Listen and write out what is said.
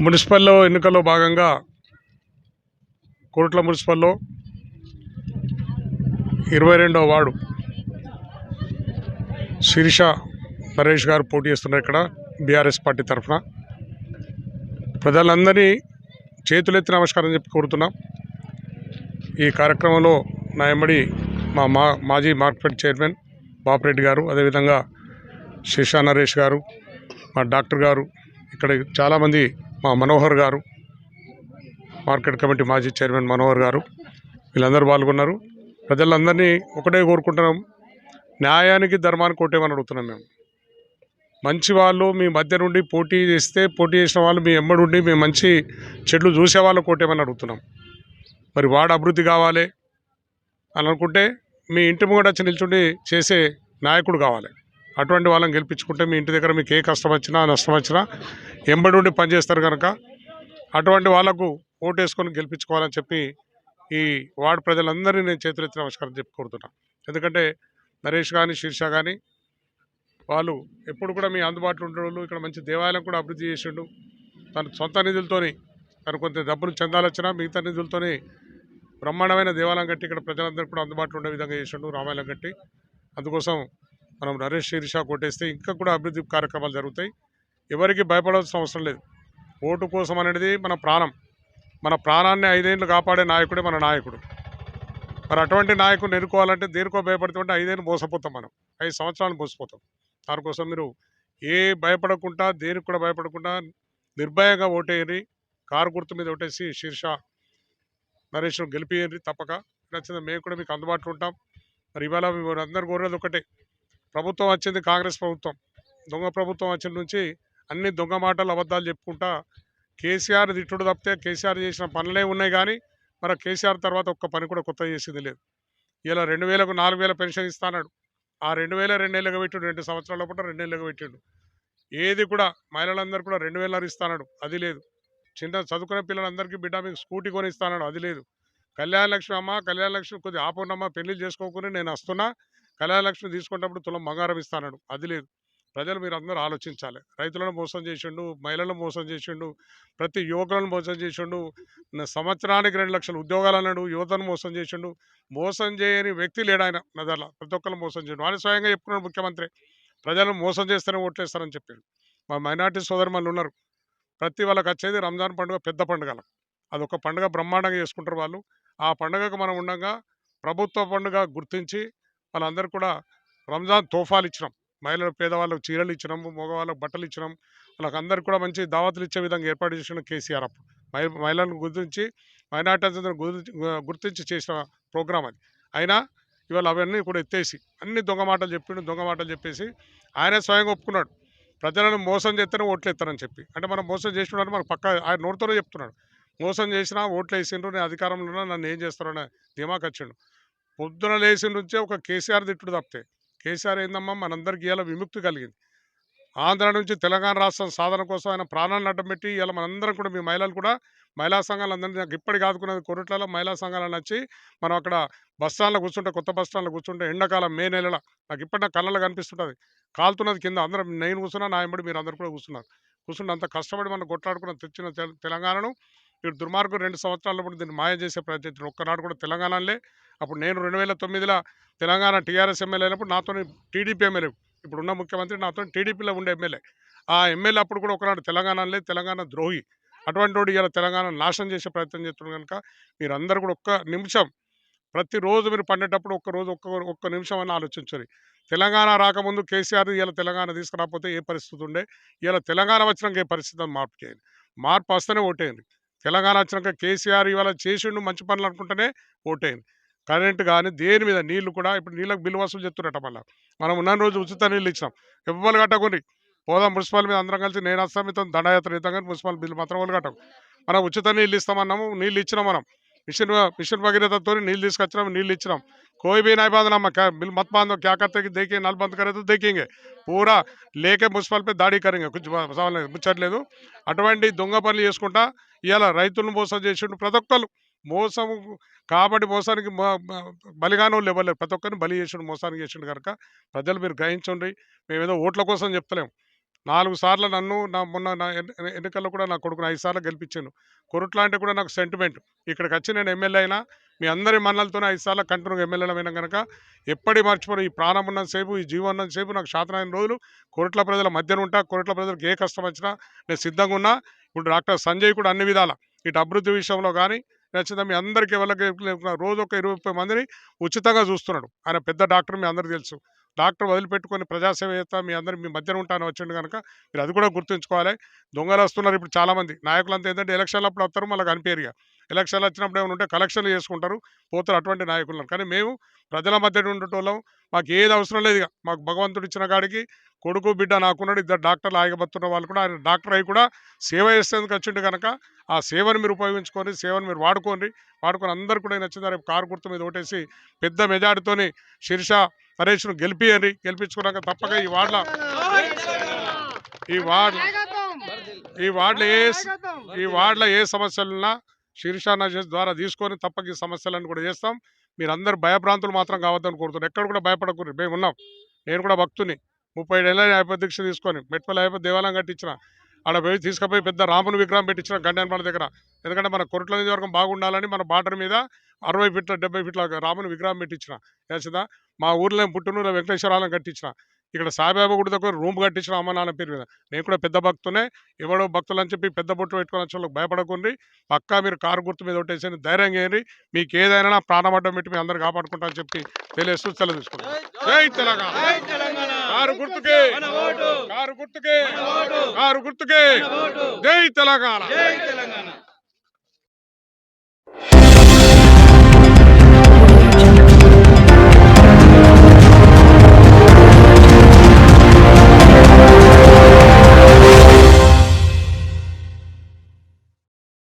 మున్సిపల్లో ఎన్నికల్లో భాగంగా కోట్ల మున్సిపల్లో 22వ వార్డు శిరీష నరేష్ గారు పోటీ చేస్తున్నారు. ఇక్కడ బీఆర్ఎస్ పార్టీ తరఫున ప్రజలందరినీ చేతులెత్తి నమస్కారం చెప్పి కోరుతున్నాం. ఈ కార్యక్రమంలో నా ఎమ్మడి మాజీ మార్కెట్ చైర్మన్ బాపిరెడ్డి గారు, అదేవిధంగా శిరీష నరేష్ గారు, మా డాక్టర్ గారు, ఇక్కడ చాలామంది, మా మనోహర్ గారు, మార్కెట్ కమిటీ మాజీ చైర్మన్ మనోహర్ గారు, వీళ్ళందరూ పాల్గొన్నారు. ప్రజలందరినీ ఒకటే కోరుకుంటున్నాం, న్యాయానికి ధర్మానికి కొట్టేమని అడుగుతున్నాం. మేము మంచి వాళ్ళు మీ మధ్య నుండి పోటీ చేసిన వాళ్ళు మీ ఎమ్మడి ఉండి మీ మంచి చెట్లు చూసేవాళ్ళు కొట్టేమని అడుగుతున్నాం. మరి వాడు అభివృద్ధి కావాలి అని అనుకుంటే మీ ఇంటి ముంగట వచ్చి నిల్చుండి చేసే నాయకుడు కావాలి. అటువంటి వాళ్ళని గెలిపించుకుంటే మీ ఇంటి దగ్గర మీకు ఏ కష్టం వచ్చినా నష్టం వచ్చినా ఎంబడి ఉండి పనిచేస్తారు కనుక అటువంటి వాళ్ళకు ఓటేసుకొని గెలిపించుకోవాలని చెప్పి ఈ వార్డు ప్రజలందరినీ నేను చేతులెత్తి నమస్కారం చెప్పి కోరుతున్నాను. ఎందుకంటే నరేష్ కానీ శీర్ష కానీ వాళ్ళు ఎప్పుడు కూడా మీ అందుబాటులో ఉండేవాళ్ళు. ఇక్కడ మంచి దేవాలయం కూడా అభివృద్ధి చేసిండు. తన సొంత నిధులతోని, తను కొంత డబ్బులు చందాలు వచ్చినా మిగతా నిధులతోని బ్రహ్మాండమైన దేవాలయం కట్టి ఇక్కడ ప్రజలందరికీ కూడా అందుబాటులో ఉండే విధంగా చేసిండు రామాలయం కట్టి. అందుకోసం మనం నరేష్ శీర్ష కొట్టేస్తే ఇంకా కూడా అభివృద్ధి కార్యక్రమాలు జరుగుతాయి. ఎవరికి భయపడాల్సిన అవసరం లేదు. ఓటు కోసం అనేది మన ప్రాణం. మన ప్రాణాన్ని 5 ఏళ్ళు కాపాడే నాయకుడే మన నాయకుడు. మరి అటువంటి నాయకుడిని ఎన్నుకోవాలంటే దేనికో భయపడుతుంటే 5 ఏళ్ళు మోసపోతాం. మనం 5 సంవత్సరాలు మోసపోతాం. దానికోసం మీరు భయపడకుండా, దేనికి కూడా భయపడకుండా నిర్భయంగా ఓటేయండి. కారు గుర్తు మీద ఓటేసి శీర్ష నరేష్ను గెలిపియండి. తప్పక నచ్చింది మేము కూడా మీకు అందుబాటులో ఉంటాం. మరి ఇవాళ మీరు అందరు కోరేది ఒకటే, ప్రభుత్వం వచ్చింది కాంగ్రెస్ ప్రభుత్వం. దొంగ ప్రభుత్వం వచ్చిన నుంచి అన్ని దొంగ మాటలు అబద్ధాలు చెప్పుకుంటా కేసీఆర్ తిట్టుడు తప్పితే కేసీఆర్ చేసిన పనులే ఉన్నాయి. కానీ మరి కేసీఆర్ తర్వాత ఒక్క పని కూడా కొత్త చేసింది లేదు. ఇలా 2000కు 4000 పెన్షన్ ఇస్తాడు. ఆ 2000 2 ఏళ్ళగా పెట్టిండు. 2 సంవత్సరాల పూట 2 ఏళ్ళగా పెట్టిండు. ఏది కూడా మహిళలందరూ కూడా 2000 ఇస్తాడు, అది లేదు. చిన్న చదువుకునే పిల్లలందరికీ బిడ్డ మీకు స్కూటీ కొని ఇస్తాడు, అది లేదు. కళ్యాణ లక్ష్మి అమ్మ, కళ్యాణ లక్ష్మి కొద్దిగా ఆపున్నమ్మ, పెళ్లి చేసుకోకుని నేను వస్తున్నా, కళ్యాణ లక్ష్మి తీసుకున్నప్పుడు తులం బంగారం ఇస్తాడు, అది లేదు. ప్రజలు మీరు అందరూ ఆలోచించాలి. రైతులను మోసం చేసిండు, మహిళలను మోసం చేసిండు, ప్రతి యువకులను మోసం చేసిండు, సంవత్సరానికి 2 లక్షల ఉద్యోగాలు అన్నాడు, యువతను మోసం చేసిండు. మోసం చేయని వ్యక్తి లేడు ఆయన నగర్లో. ప్రతి ఒక్కరు మోసం చేయండు. ఆయన స్వయంగా చెప్పుకున్నాడు ముఖ్యమంత్రి, ప్రజలను మోసం చేస్తేనే ఓట్లేస్తారని చెప్పాడు. మా మైనార్టీ సోదరులు ఉన్నారు, ప్రతి వాళ్ళకి వచ్చేది రంజాన్ పండుగ, పెద్ద పండుగ. అదొక పండుగ బ్రహ్మాండంగా చేసుకుంటారు వాళ్ళు. ఆ పండుగకు మనం ఉండగా ప్రభుత్వ పండుగ గుర్తించి వాళ్ళందరూ కూడా రంజాన్ తోఫాలు ఇచ్చినాం. మహిళలు పేదవాళ్ళకు చీరలు ఇచ్చినాము, మగవాళ్ళకు బట్టలు ఇచ్చినాం. వాళ్ళకందరికీ కూడా మంచి దావతులు ఇచ్చే విధంగా ఏర్పాటు చేసిన కేసీఆర్ అప్పుడు మహిళలను గుర్తించి మైనార్టీలను గుర్తించి చేసిన ప్రోగ్రాం అది. అయినా ఇవాళ అవన్నీ కూడా ఎత్తేసి అన్ని దొంగ మాటలు చెప్పేసి ఆయనే స్వయంగా ఒప్పుకున్నాడు, ప్రజలను మోసం చేస్తేనే ఓట్లు ఎత్తారని చెప్పి. అంటే మనం మోసం చేసినాడు మనకు పక్క ఆయన నోటితోనే చెప్తున్నాడు. మోసం చేసినా ఓట్లు వేసిండ్రు, నేను అధికారంలో ఉన్నా, నన్ను ఏం చేస్తారనే ధీమాకి వచ్చిండు. పొద్దున లేచిన నుంచే ఒక కేసీఆర్ తిట్టుడు తప్పితే కేసీఆర్ ఏందమ్మా మనందరికీ ఇలా విముక్తి కలిగింది. ఆంధ్ర నుంచి తెలంగాణ రాష్ట్రం సాధన కోసం ఆయన ప్రాణాలను అడ్డం పెట్టి ఇలా మనందరం కూడా మీ మహిళలు కూడా మహిళా సంఘాలు అందరినీ నాకు ఇప్పటికి ఆదుకున్నది కొరట్లలో మహిళా సంఘాలను వచ్చి మనం అక్కడ బస్టాండ్లో కూర్చుంటే, కొత్త బస్టాండ్లో కూర్చుంటే ఎండాకాలం మే నెలలో నాకు ఇప్పటి నాకు కళ్ళలో కనిపిస్తుంటుంది, కాలుతున్నది కింద. అందరం నేను కూర్చున్నా, నా ఎంబడి మీరు అందరు కూడా కూర్చుంటే అంత కష్టపడి మనం కొట్లాడుకున్న తెచ్చిన తెలంగాణను మీరు దుర్మార్గం 2 సంవత్సరాల పాటు దీన్ని మాయ చేసే ప్రయత్నం. ఒక్కనాడు కూడా తెలంగాణలే. అప్పుడు నేను 2009లో తెలంగాణ టీఆర్ఎస్ ఎమ్మెల్యే అయినప్పుడు నాతో టీడీపీ ఎమ్మెల్యే, ఇప్పుడున్న ముఖ్యమంత్రి నాతో టీడీపీలో ఉండే ఎమ్మెల్యే. ఆ ఎమ్మెల్యే అప్పుడు కూడా ఒకనాడు తెలంగాణ తెలంగాణ ద్రోహి. అటువంటి వాడు ఇలా తెలంగాణ నాశనం చేసే ప్రయత్నం చేస్తున్నాడు. కనుక మీరందరూ కూడా ఒక్క నిమిషం, ప్రతిరోజు మీరు పండేటప్పుడు ఒక్క నిమిషం అని ఆలోచించాలి. తెలంగాణ రాకముందు కేసీఆర్ ఇలా తెలంగాణ తీసుకురాకపోతే ఏ పరిస్థితి ఉండే, ఇలా తెలంగాణ వచ్చినాక ఏ పరిస్థితి అని మార్పు చేయండి. మార్పు వస్తేనే ఓటేయండి. తెలంగాణ వచ్చినాక కేసీఆర్ ఇవాళ చేసిండు మంచి పనులు అనుకుంటేనే ఓటేయండి. కరెంటు కానీ దేని మీద, నీళ్లు కూడా ఇప్పుడు నీళ్ళకి బిల్లు వసూలు చెప్తున్నట్ట. మళ్ళీ మనం ఉన్న రోజు ఉచిత నీళ్ళు ఇచ్చినాం, ఎవ్వరు కట్టకొని పోదాం మున్సిపల్ మీద అందరం కలిసి, నేను వస్తాం మీతో దండయాత్ర ఇద్దాం, కానీ మున్సిపల్ బిల్లు మాత్రం వాళ్ళు కట్టం. మనం ఉచిత నీళ్ళు ఇస్తామన్నాము, నీళ్ళు ఇచ్చినాం. మనం మిషన్ భగీరథతో నీళ్ళు తీసుకొచ్చినాం, నీళ్ళు ఇచ్చినాం. कोई भी नहीं बांधना बिल मत बांधो, क्या करते कि देखिए नल बंद करे तो देखेंगे पूरा लेके మున్సిపల్ पे దాడి करेंगे कुछ సవాల్ ముచ్చట్లేదు. అటువంటి దొంగ పనులు చేసుకుంటా ఇవాళ రైతులను మోసం చేసిండు. ప్రతి ఒక్కరు మోసం కాబట్టి మోసానికి బలిగానో లేవలేదు, ప్రతి ఒక్కరిని బలి చేసిండు, మోసానికి చేసిండు. కనుక ప్రజలు మీరు గ్రహించండి. మేమేదో ఓట్ల కోసం చెప్తలేము. 4 సార్లు నన్ను మొన్న ఎన్నికల్లో కూడా నా కొడుకుని 5 సార్లు గెలిపించాను. కొరుట్ల అంటే కూడా నాకు సెంటిమెంట్. ఇక్కడికొచ్చి నేను ఎమ్మెల్యే అయినా మీ అందరి మన్నలతోనే 5 సార్లు కంటిన్యూగా ఎమ్మెల్యేలం అయినా గనక ఎప్పటికి మర్చిపోను. ఈ ప్రాణం ఉన్నంత సేపు, ఈ జీవం ఉన్నంత సేపు నాకు శాతనైన రోజులు కొరుట్ల ప్రజల మధ్యన ఉంటా. కొరుట్ల ప్రజలకు ఏ కష్టం వచ్చినా నేను సిద్ధంగా ఉన్నా. ఇప్పుడు డాక్టర్ సంజయ్ కూడా అన్ని విధాల ఇటు అభివృద్ధి విషయంలో కానీ ఖచ్చితంగా మీ అందరికీ ఎవరికి రోజు ఒక 20-30 మందిని ఉచితంగా చూస్తున్నాడు. ఆయన పెద్ద డాక్టర్, మీ అందరికీ తెలుసు. డాక్టర్ వదిలిపెట్టుకొని ప్రజాసేవ చేస్తా మీ అందరి మీ మధ్యన ఉంటాను వచ్చిండు కనుక మీరు అది కూడా గుర్తుంచుకోవాలి. దొంగలు వస్తున్నారు ఇప్పుడు చాలామంది నాయకులంతా ఏంటంటే ఎలక్షన్లు అప్పుడు వస్తారు, మళ్ళీ కనిపించరు. ఇక ఎలక్షన్లు వచ్చినప్పుడు ఏమైనా ఉంటే కలెక్షన్లు చేసుకుంటారు, పోతారు అటువంటి నాయకులను. కానీ మేము ప్రజల మధ్య ఉండేటోళ్ళం. మాకు ఏది అవసరం లేదు. ఇక మాకు భగవంతుడు ఇచ్చిన కాడికి కొడుకు బిడ్డ నాకున్నాడు, 2 డాక్టర్లు ఆగబత్తున్న వాళ్ళు కూడా ఆయన డాక్టర్ అయి కూడా సేవ చేసేందుకు వచ్చిండు కనుక ఆ సేవను మీరు ఉపయోగించుకొని, సేవను మీరు వాడుకొని అందరు కూడా నచ్చిందా రేపు కారు గుర్తు మీద ఓటేసి పెద్ద మెజార్టీతోని శిరీష నరేష్ను గెలిపించుకున్నాక తప్పక ఈ వార్డులో ఏ సమస్యలున్నా శిరీష నరేష్ ద్వారా తీసుకొని తప్పక ఈ సమస్యలను కూడా చేస్తాం. మీరందరూ భయభ్రాంతులు మాత్రం కావద్దని కోరుతున్నారు. ఎక్కడ కూడా భయపడకూడదు. మేము ఉన్నాం. నేను కూడా భక్తుని 35 ఏళ్ళ అయ్యప్ప దీక్ష తీసుకొని మెట్పల్లి అయ్యప్ప దేవాలయం కట్టించిన. ఆడ పోయి తీసుకుపోయి పెద్ద రాముని విగ్రహం పెట్టించిన గండెనపల్లి దగ్గర. ఎందుకంటే మన కొరుట్ల నియోజకవర్గం బాగుండాలని మన బార్డర్ మీద 60 ఫీట్ల 70 ఫీట్ల రాముని విగ్రహం పెట్టించిన. తెలిసిందా? మా ఊర్లో పుట్టునూరులో వెంకటేశ్వరాలయం కట్టించిన. ఇక్కడ సాయిబాబా గుడి దగ్గర రూమ్ కట్టించిన అమ్మ నాన్న పేరు మీద. నేను కూడా పెద్ద భక్తునే. ఎవడో భక్తులు అని చెప్పి పెద్ద బొట్టు పెట్టుకుని వచ్చే వాళ్ళకి భయపడకండి. పక్కా మీరు కారు గుర్తు మీద ఒకటేసి ధైర్యం చేయండి. మీకు ఏదైనా ప్రాణం అడ్డం పెట్టి మీ అందరు కాపాడుకుంటా అని చెప్పి తెలియస్తూ సెలవు తీసుకుంటాం. జై తెలంగాణ. కారు గుర్తుకే, కారు గుర్తుకే, కారు గుర్తుకే. జై తెలంగాణ.